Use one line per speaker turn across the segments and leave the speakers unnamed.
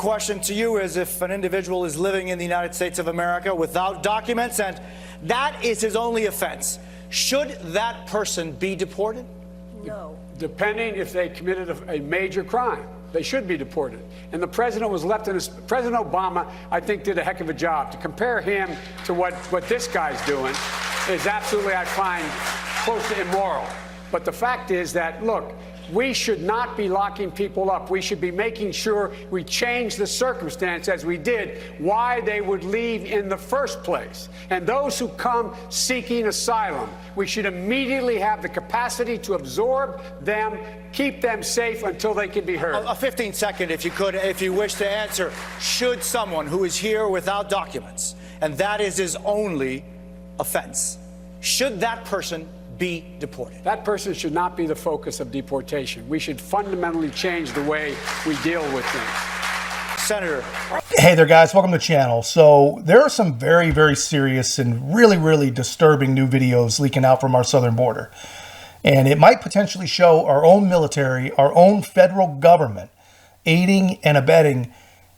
question to you is, if an individual is living in the United States of America without documents and that is his only offense, should that person be deported?
No.
Depending if they committed a major crime, they should be deported. And the president was left in his, President Obama, I think, did a heck of a job. To compare him to what this guy's doing is absolutely, I find, close to immoral. But the fact is that, look, we should not be locking people up. We should be making sure we change the circumstance, as we did, why they would leave in the first place. And those who come seeking asylum, we should immediately have the capacity to absorb them, keep them safe until they can be heard.
A 15-second, if you could, if you wish to answer. Should someone who is here without documents, and that is his only offense, should that person be deported?
That person should not be the focus of deportation. We should fundamentally change the way we deal with things.
Senator.
Hey there, guys. Welcome to the channel. So there are some very, very serious and really, really disturbing new videos leaking out from our southern border. And it might potentially show our own military, our own federal government aiding and abetting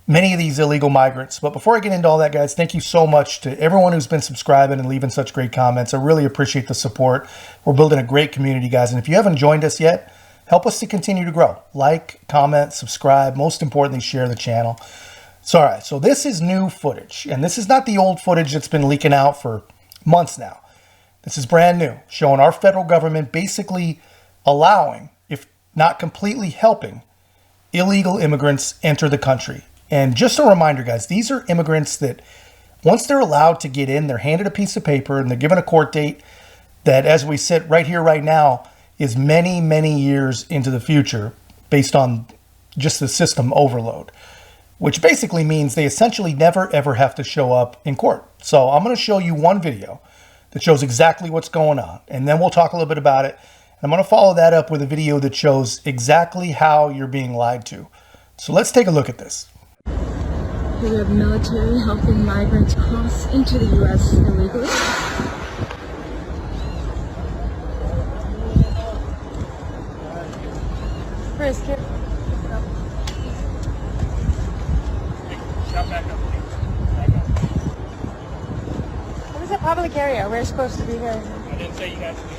many of these illegal migrants. But before I get into all that, guys, thank you so much to everyone who's been subscribing and leaving such great comments. I really appreciate the support. We're building a great community, guys. And if you haven't joined us yet, help us to continue to grow. Like, comment, subscribe. Most importantly, share the channel. So, all right, so this is new footage. And this is not the old footage that's been leaking out for months now. This is brand new, showing our federal government basically allowing, if not completely helping, illegal immigrants enter the country. And just a reminder, guys, these are immigrants that once they're allowed to get in, they're handed a piece of paper and they're given a court date that, as we sit right here, right now, is many, many years into the future based on just the system overload, which basically means they essentially never, ever have to show up in court. So I'm going to show you one video that shows exactly what's going on, and then we'll talk a little bit about it. And I'm going to follow that up with a video that shows exactly how you're being lied to. So let's take a look at this.
We have military helping migrants cross into the U.S. illegally. Chris, get
Shut back up, please. Back up.
What is a public area? We're supposed to be here.
I didn't say you guys to be.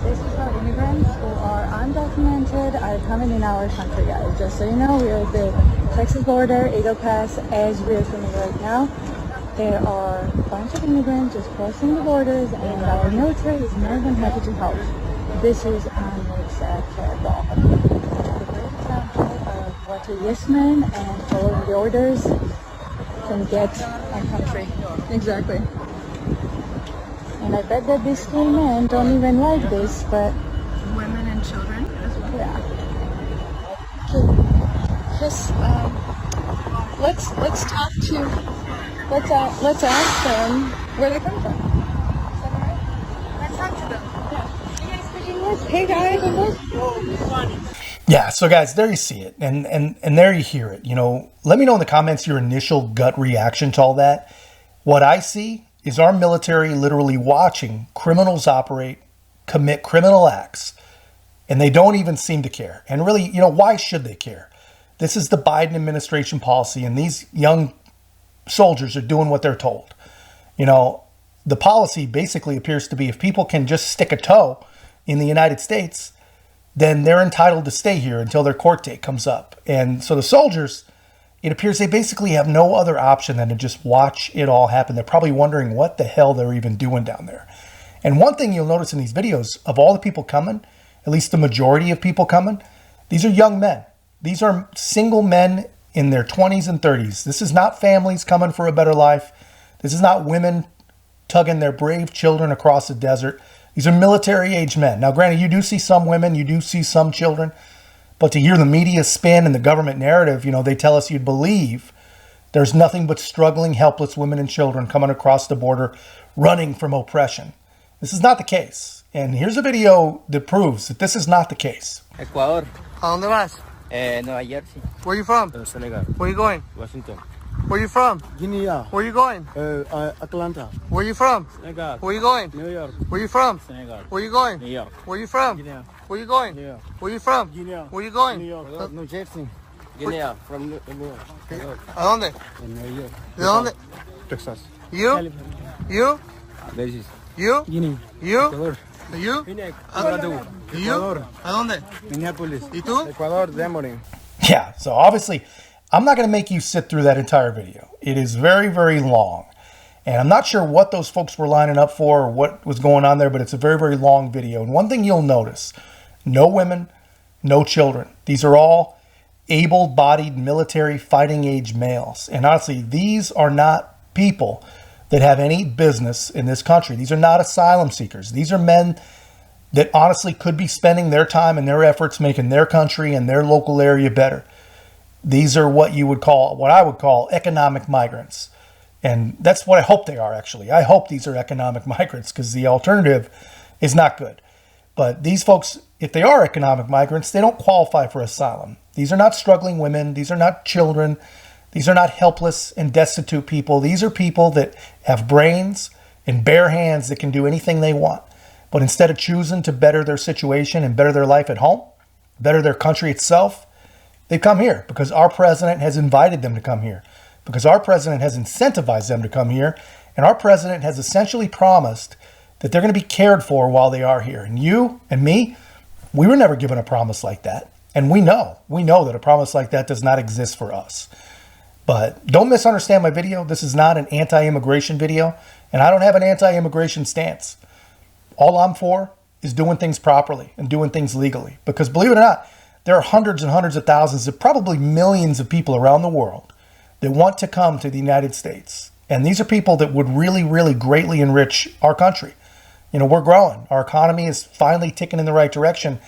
This is our immigrants who are undocumented are coming in our country, guys. Just so you know, we are at the Texas border, Eagle Pass, as we are filming right now. There are a bunch of immigrants just crossing the borders, and our military is more than happy to help. This is unacceptable. A great example of what a yes man and following the orders can get our country. Exactly. And I bet that these three men don't even like this, but
Women and children as well.
yeah. Just let's talk to let's ask them where they come from. Is that all right?
Let's talk to them.
Yeah. You guys speak English? Hey guys.
Yeah, so guys, there you see it, and there you hear it. You know, let me know in the comments your initial gut reaction to all that. What I see is our military literally watching criminals operate, commit criminal acts, and they don't even seem to care. And really, you know, why should they care? This is the Biden administration policy, and these young soldiers are doing what they're told. You know, the policy basically appears to be if people can just stick a toe in the United States, then they're entitled to stay here until their court date comes up. And so the soldiers, it appears they basically have no other option than to just watch it all happen. They're probably wondering what the hell they're even doing down there. And one thing you'll notice in these videos, of all the people coming, at least the majority of people coming, these are young men. These are single men in their 20s and 30s. This is not families coming for a better life. This is not women tugging their brave children across the desert. These are military-age men. Now, granted, you do see some women, you do see some children, but to hear the media spin and the government narrative, you know, they tell us you'd believe there's nothing but struggling, helpless women and children coming across the border, running from oppression. This is not the case. And here's a video that proves that this is not the case.
Ecuador.
¿A dónde vas?
Nueva Jersey.
Where are you from?
Senegal.
Where are you going?
Washington. Where you from?
Guinea,
Where you going?
Atlanta,
Where you from?
Senegal,
Where you going?
New York,
Where you from?
Senegal,
Where you going?
New York,
Where you from?
Guinea,
Where you going?
New York,
Where you from?
Guinea,
Where you going?
New York, New Jersey, Guinea, from New York,
¿A dónde?
New York,
¿De dónde?
Texas,
You?
California,
You?
Daisies,
You?
Guinea,
You?
Ecuador,
You?
Ecuador,
You? ¿A dónde?
Minneapolis,
¿Y tú?
Ecuador, Demorin.
Yeah, so obviously, I'm not going to make you sit through that entire video. It is very, very long. And I'm not sure what those folks were lining up for or what was going on there, but it's a very, very long video. And one thing you'll notice, no women, no children. These are all able-bodied military fighting age males. And honestly, these are not people that have any business in this country. These are not asylum seekers. These are men that honestly could be spending their time and their efforts making their country and their local area better. These are what I would call economic migrants. And that's what I hope they are, actually. I hope these are economic migrants because the alternative is not good. But these folks, if they are economic migrants, they don't qualify for asylum. These are not struggling women. These are not children. These are not helpless and destitute people. These are people that have brains and bare hands that can do anything they want. But instead of choosing to better their situation and better their life at home, better their country itself, they come here because our president has invited them to come here, because our president has incentivized them to come here, and our president has essentially promised that they're going to be cared for while they are here. And you and me, we were never given a promise like that. And we know that a promise like that does not exist for us. But don't misunderstand my video. This is not an anti-immigration video, and I don't have an anti-immigration stance. All I'm for is doing things properly and doing things legally. Because believe it or not, there are hundreds and hundreds of thousands, of probably millions of people around the world that want to come to the United States. And these are people that would really, really greatly enrich our country. You know, we're growing. Our economy is finally ticking in the right direction.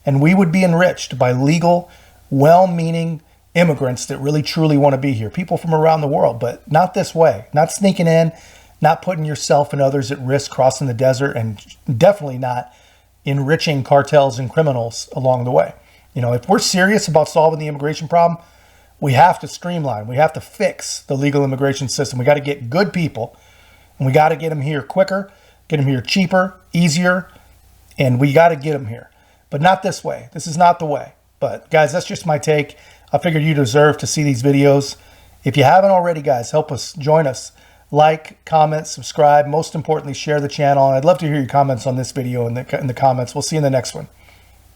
And we would be enriched by legal, well-meaning immigrants that really, truly want to be here. People from around the world, but not this way. Not sneaking in, not putting yourself and others at risk crossing the desert, and definitely not enriching cartels and criminals along the way. You know, if we're serious about solving the immigration problem, we have to streamline. We have to fix the legal immigration system. We got to get good people, and we got to get them here quicker, get them here cheaper, easier, and we got to get them here. But not this way. This is not the way. But guys, that's just my take. I figured you deserve to see these videos. If you haven't already, guys, help us, join us. Like, comment, subscribe. Most importantly, share the channel. And I'd love to hear your comments on this video in the comments. We'll see you in the next one.